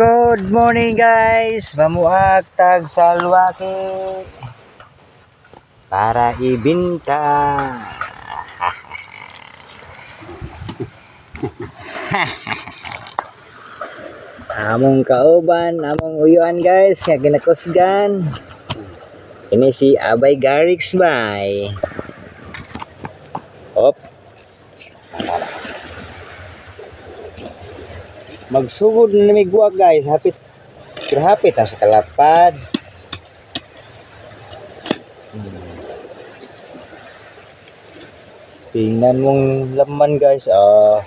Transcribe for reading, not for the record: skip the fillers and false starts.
Good morning guys, mamuag tag salwaki para ibinta. Among kauban, among uyuan guys, nga ginakusgan. Ini si Abay Garrix bay. Hop. Magsugod na namigwa guys, hapit ang sa kalapad. Tingnan mong laman guys, oh.